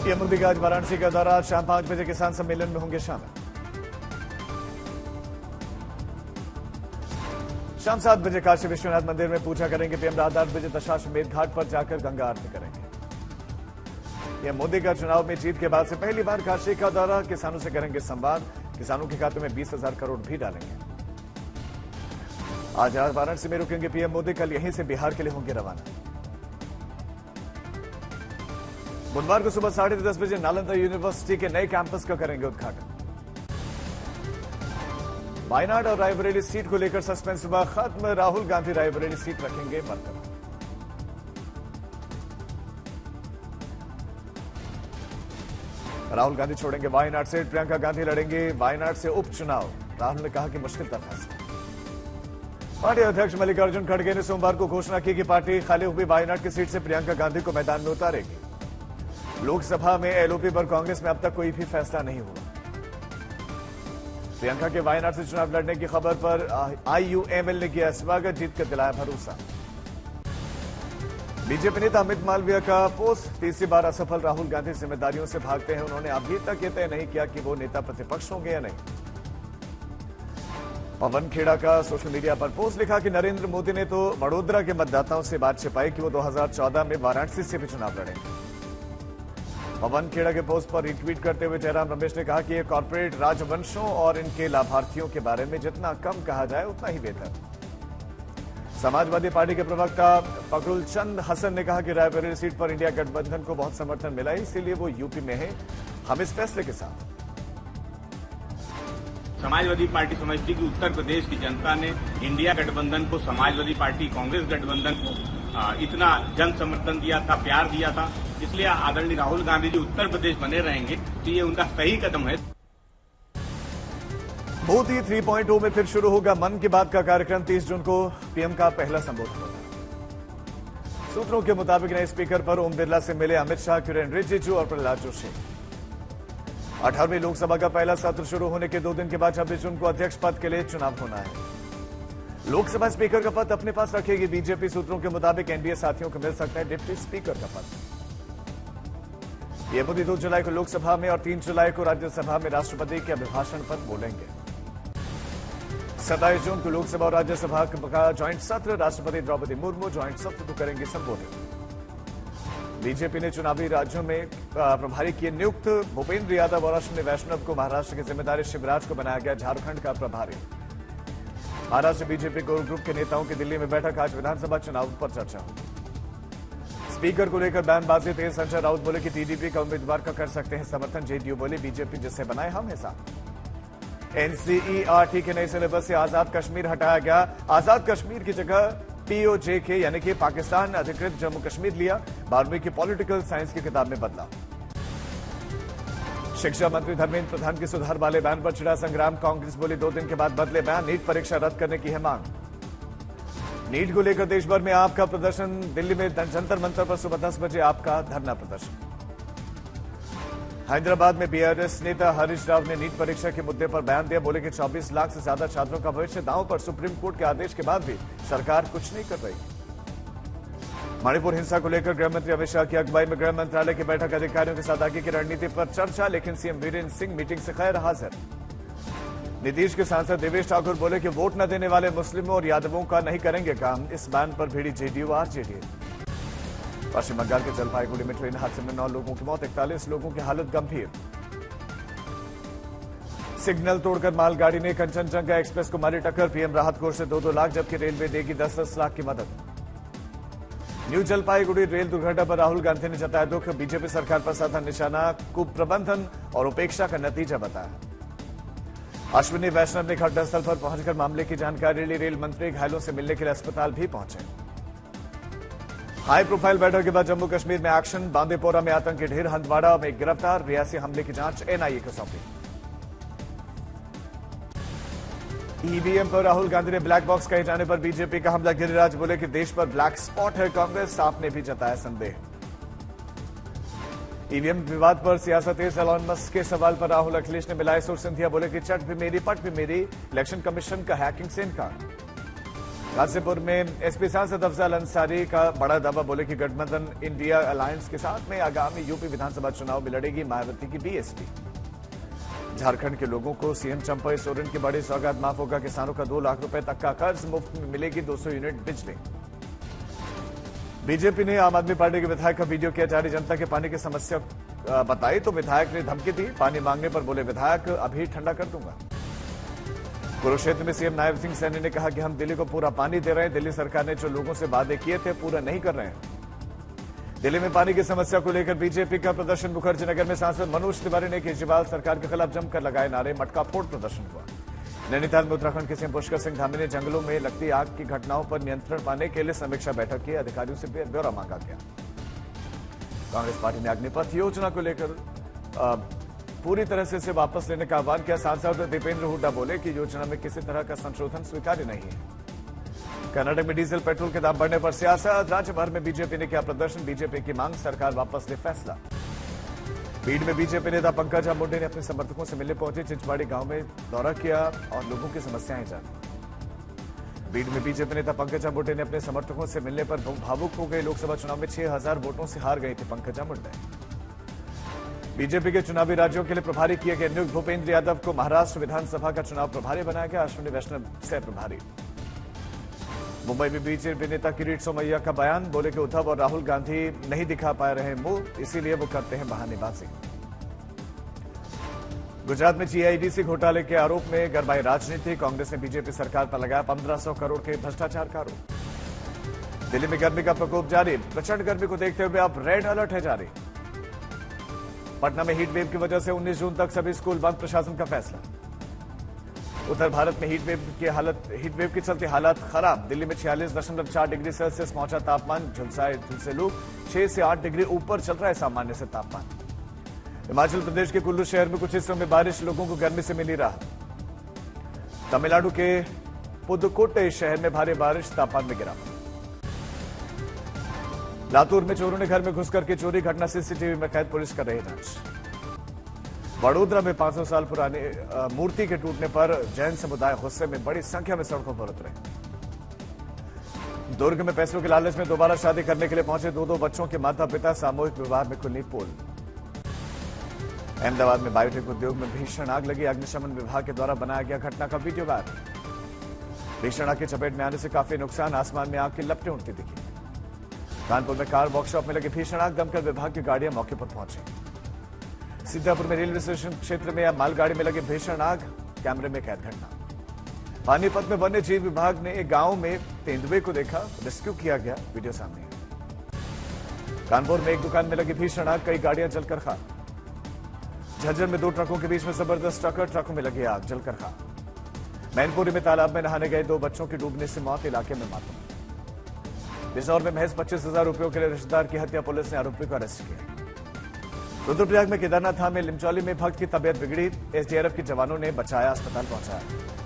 PM Modi का आज वाराणसी का दौरा, शाम 5 बजे किसान सम्मेलन में होंगे शामिल। शाम 7 बजे काशी विश्वनाथ मंदिर में पूजा करेंगे पीएम। रात 8 बजे दशाश्वमेध घाट पर जाकर गंगा आरती करेंगे। पीएम मोदी का चुनाव में जीत के बाद से पहली बार काशी का दौरा, किसानों से करेंगे संवाद। किसानों के खाते में 20,000 करोड़ भी डालेंगे। आज वाराणसी में रुकेंगे पीएम मोदी, कल यहीं से बिहार के लिए होंगे रवाना। बुधवार को सुबह 10:30 बजे नालंदा यूनिवर्सिटी के नए कैंपस का करेंगे उद्घाटन। वायनाड और रायबरेली सीट को लेकर सस्पेंस हुआ खत्म, राहुल गांधी रायबरेली सीट रखेंगे बरकरार। राहुल गांधी छोड़ेंगे वायनाड सीट, प्रियंका गांधी लड़ेंगे वायनाड से उपचुनाव। राहुल ने कहा कि मुश्किल था फैसला। पार्टी अध्यक्ष मल्लिकार्जुन खड़गे ने सोमवार को घोषणा की कि पार्टी खाली हुई वायनाड की सीट से प्रियंका गांधी को मैदान में उतारेगी। लोकसभा में एलओपी पर कांग्रेस में अब तक कोई भी फैसला नहीं हुआ। प्रियंका के वायनाड से चुनाव लड़ने की खबर पर आईयूएमएल ने किया स्वागत, जीत कर दिलाया भरोसा। बीजेपी नेता अमित मालवीय का पोस्ट, तीसरी बार असफल राहुल गांधी जिम्मेदारियों से भागते हैं। उन्होंने अभी तक यह तय नहीं किया कि वो नेता प्रतिपक्ष होंगे या नहीं। पवन खेड़ा का सोशल मीडिया पर पोस्ट लिखा कि नरेंद्र मोदी ने तो वडोदरा के मतदाताओं से बात छिपाई कि वो 2014 में वाराणसी से भी चुनाव लड़ेंगे। पवन खेड़ा के पोस्ट पर रिट्वीट करते हुए जयराम रमेश ने कहा कि ये कॉर्पोरेट राजवंशों और इनके लाभार्थियों के बारे में जितना कम कहा जाए उतना ही बेहतर। समाजवादी पार्टी के प्रवक्ता फखरुल चंद हसन ने कहा कि रायबरेली सीट पर इंडिया गठबंधन को बहुत समर्थन मिला है, इसीलिए वो यूपी में है। हम इस फैसले के साथ। समाजवादी पार्टी समझती कि उत्तर प्रदेश की जनता ने इंडिया गठबंधन को, समाजवादी पार्टी कांग्रेस गठबंधन को इतना जन समर्थन दिया था, प्यार दिया था, इसलिए आदरणीय राहुल गांधी जी उत्तर प्रदेश बने रहेंगे, तो ये उनका सही कदम है। मोदी 3.0 में फिर शुरू होगा मन की बात का कार्यक्रम। 30 जून को पीएम का पहला संबोधन होगा। सूत्रों के मुताबिक नए स्पीकर पर ओम बिरला से मिले अमित शाह, किरेन रिजिजू और प्रहलाद जोशी। 18वीं लोकसभा का पहला सत्र शुरू होने के 2 दिन के बाद 26 जून को अध्यक्ष पद के लिए चुनाव होना है। लोकसभा स्पीकर का पद अपने पास रखेगी बीजेपी। सूत्रों के मुताबिक एनडीए साथियों को मिल सकता है डिप्टी स्पीकर का पद। ये मोदी 2 जुलाई को लोकसभा में और 3 जुलाई को राज्यसभा में राष्ट्रपति के अभिभाषण पर बोलेंगे। 27 जून को लोकसभा और राज्यसभा का ज्वाइंट सत्र, राष्ट्रपति द्रौपदी मुर्मू ज्वाइंट सत्र को करेंगे संबोधित। बीजेपी ने चुनावी राज्यों में प्रभारी किए नियुक्त। भूपेंद्र यादव और अश्विनी वैष्णव को महाराष्ट्र की जिम्मेदारी, शिवराज को बनाया गया झारखंड का प्रभारी। महाराष्ट्र बीजेपी कोर ग्रुप के नेताओं की दिल्ली में बैठक, आज विधानसभा चुनाव पर चर्चा होगी। स्पीकर को लेकर बयानबाजी तेज, संजय राउत बोले कि टीडीपी का उम्मीदवार का कर सकते हैं समर्थन। जेडीयू बोले बीजेपी जिससे बनाए हम हैं साथ। एनसीईआरटी के नए सिलेबस से आजाद कश्मीर हटाया गया। आजाद कश्मीर की जगह पीओजेके यानी कि पाकिस्तान अधिकृत जम्मू कश्मीर लिया। 12वीं की पॉलिटिकल साइंस की किताब में बदलाव। शिक्षा मंत्री धर्मेंद्र प्रधान के सुधार वाले बयान पर छिड़ा संग्राम। कांग्रेस बोली 2 दिन के बाद बदले बयान, नीट परीक्षा रद्द करने की है मांग। नीट को लेकर देश भर में आपका प्रदर्शन। दिल्ली में जंतर मंतर पर सुबह 10 बजे आपका धरना प्रदर्शन। हैदराबाद में बीआरएस नेता हरीश राव ने नीट परीक्षा के मुद्दे पर बयान दिया। बोले कि 24 लाख से ज्यादा छात्रों का भविष्य दांव पर। सुप्रीम कोर्ट के आदेश के बाद भी सरकार कुछ नहीं कर रही। मणिपुर हिंसा को लेकर गृहमंत्री अमित शाह की अगुवाई में गृह मंत्रालय की बैठक, अधिकारियों के साथ आगे की रणनीति पर चर्चा, लेकिन सीएम वीरेंद्र सिंह मीटिंग से गैर हाजिर। नीतीश के सांसद देवेश ठाकुर बोले कि वोट न देने वाले मुस्लिमों और यादवों का नहीं करेंगे काम। इस बैन पर भिड़ी जेडीयू आरजेडी। पश्चिम बंगाल के जलपाईगुड़ी में ट्रेन हादसे में 9 लोगों की मौत, 41 लोगों की हालत गंभीर। सिग्नल तोड़कर मालगाड़ी ने कंचनजंगा एक्सप्रेस को मारी टक्कर। पीएम राहत कोष से 2-2 लाख, जबकि रेलवे देगी 10-10 लाख की मदद। न्यू जलपाईगुड़ी रेल दुर्घटना पर राहुल गांधी ने जताया दुख। बीजेपी सरकार पर साधा निशाना कुप्रबंधन और उपेक्षा का नतीजा बताया। अश्विनी वैष्णव ने घटनास्थल पर पहुंचकर मामले की जानकारी ली। रेल मंत्री घायलों से मिलने के लिए अस्पताल भी पहुंचे। हाई प्रोफाइल बैठक के बाद जम्मू कश्मीर में एक्शन। बांदीपोरा में आतंकी ढेर, हंदवाड़ा में गिरफ्तार। रियासी हमले की जांच एनआईए को सौंपी। ईवीएम पर राहुल गांधी ने ब्लैक बॉक्स कहे जाने पर बीजेपी का हमला। गिरिराज बोले कि देश पर ब्लैक स्पॉट है। कांग्रेस आपने भी जताया संदेह। ईवीएम विवाद पर सियासत एलॉन मस्क के सवाल पर राहुल अखिलेश ने मिलाए सुर। सिंधिया बोले कि चट भी मेरी पट भी मेरी। इलेक्शन कमीशन का हैकिंग से इनकार। गाजीपुर में एसपी सांसद अफजल अंसारी का बड़ा दावा, बोले कि गठबंधन इंडिया अलायंस के साथ में आगामी यूपी विधानसभा चुनाव में लड़ेगी मायावती की बीएसपी। झारखंड के लोगों को सीएम चंपई सोरेन की बड़ी सौगात, माफ होगा किसानों का 2 लाख रुपए तक का कर्ज, मुफ्त में मिलेगी 200 यूनिट बिजली। बीजेपी ने आम आदमी पार्टी के विधायक का वीडियो किया जारी, जनता के पानी की समस्या बताई तो विधायक ने धमकी दी, पानी मांगने पर बोले विधायक अभी ठंडा कर दूंगा। कुरुक्षेत्र में सीएम नायब सिंह सैनी ने कहा कि हम दिल्ली को पूरा पानी दे रहे हैं, दिल्ली सरकार ने जो लोगों से वादे किए थे पूरा नहीं कर रहे हैं। दिल्ली में पानी की समस्या को लेकर बीजेपी का प्रदर्शन, मुखर्जी नगर में सांसद मनोज तिवारी ने केजरीवाल सरकार के खिलाफ जमकर लगाए नारे, मटका फोड़ प्रदर्शन हुआ। नैनीताल में उत्तराखंड के सीएम पुष्कर सिंह धामी ने जंगलों में लगती आग की घटनाओं पर नियंत्रण पाने के लिए समीक्षा बैठक की, अधिकारियों से ब्यौरा मांगा गया। कांग्रेस पार्टी ने अग्निपथ योजना को लेकर पूरी तरह से इसे वापस लेने का आह्वान किया। सांसद दीपेंद्र हुड्डा बोले कि योजना में किसी तरह का संशोधन स्वीकार्य नहीं है। कर्नाटक में डीजल पेट्रोल के दाम बढ़ने पर सियासत, राज्य भर में बीजेपी ने किया प्रदर्शन, बीजेपी की मांग सरकार वापस ले फैसला। भीड़ में बीजेपी नेता पंकजा मुंडे ने अपने समर्थकों से मिलने पहुंचे, चिंचवाड़ी गांव में दौरा किया और लोगों की समस्याएं जानी। भीड़ में बीजेपी नेता पंकजा मुंडे ने अपने समर्थकों से मिलने पर भावुक हो गए। लोकसभा चुनाव में 6000 वोटों से हार गए थे पंकजा मुंडे। बीजेपी के चुनावी राज्यों के लिए प्रभारी किए गए नियुक्त भूपेंद्र यादव को महाराष्ट्र विधानसभा का चुनाव प्रभारी बनाया गया, अश्विनी वैष्णव सह प्रभारी। मुंबई में बीजेपी नेता किरीट सोमैया का बयान, बोले कि उद्धव और राहुल गांधी नहीं दिखा पा रहे हैं मुंह, इसीलिए वो करते हैं बहानेबाजी। गुजरात में जीआईडीसी घोटाले के आरोप में गरमाई राजनीति, कांग्रेस ने बीजेपी सरकार पर लगाया 1500 करोड़ के भ्रष्टाचार का आरोप। दिल्ली में गर्मी का प्रकोप जारी, प्रचंड गर्मी को देखते हुए अब रेड अलर्ट है जारी। पटना में हीट वेव की वजह से 19 जून तक सभी स्कूल बंद, प्रशासन का फैसला। उत्तर भारत में हीट वेव के चलते हालात खराब, दिल्ली में 46.4 डिग्री सेल्सियस पहुंचा तापमान, झुलसे लू 6 से 8 डिग्री ऊपर चल रहा है सामान्य से तापमान। हिमाचल प्रदेश के कुल्लू शहर में कुछ हिस्सों में बारिश, लोगों को गर्मी से मिली राहत। तमिलनाडु के पुदुकोट्टई शहर में भारी बारिश, तापमान में गिरावट। लातूर में चोरों ने घर में घुसकर की चोरी, घटना सीसीटीवी में कैद, पुलिस कर रही जांच। वडोदरा में 500 साल पुरानी मूर्ति के टूटने पर जैन समुदाय गुस्से में बड़ी संख्या में सड़कों पर उतरे। दुर्ग में पैसों के लालच में दोबारा शादी करने के लिए पहुंचे 2 बच्चों के माता पिता, सामूहिक विवाह में खुली पोल। अहमदाबाद में बायोटेक उद्योग में भीषण आग लगी, अग्निशमन विभाग के द्वारा बनाया गया घटना का वीडियो वायरल। भीषण आग की चपेट में आने से काफी नुकसान, आसमान में आग की लपटें उड़ती दिखी। कानपुर में कार वर्कशॉप में लगी भीषण आग, दमकल विभाग की गाड़ियां मौके पर पहुंची। सीतापुर में रेलवे स्टेशन क्षेत्र में मालगाड़ी में लगी भीषण आग, कैमरे में कैद घटना। पानीपत में वन्य जीव विभाग ने एक गांव में तेंदुए को देखा, रेस्क्यू किया गया, वीडियो सामने है। कानपुर में एक दुकान में लगी भीषण आग, कई गाड़ियां जलकर खाक। झज्जर में 2 ट्रकों के बीच में जबरदस्त टक्कर, ट्रकों में लगी आग, जलकर खाक। मैनपुरी में तालाब में नहाने गए 2 बच्चों की डूबने से मौत, इलाके में मातम। बिजनौर में महज 25,000 रुपयों के लिए रिश्तेदार की हत्या, पुलिस ने आरोपी को अरेस्ट किया। रुद्रप्रयाग में केदारनाथ धाम में लिमचौली में भक्त की तबियत बिगड़ी, एसडीआरएफ के जवानों ने बचाया, अस्पताल पहुंचाया।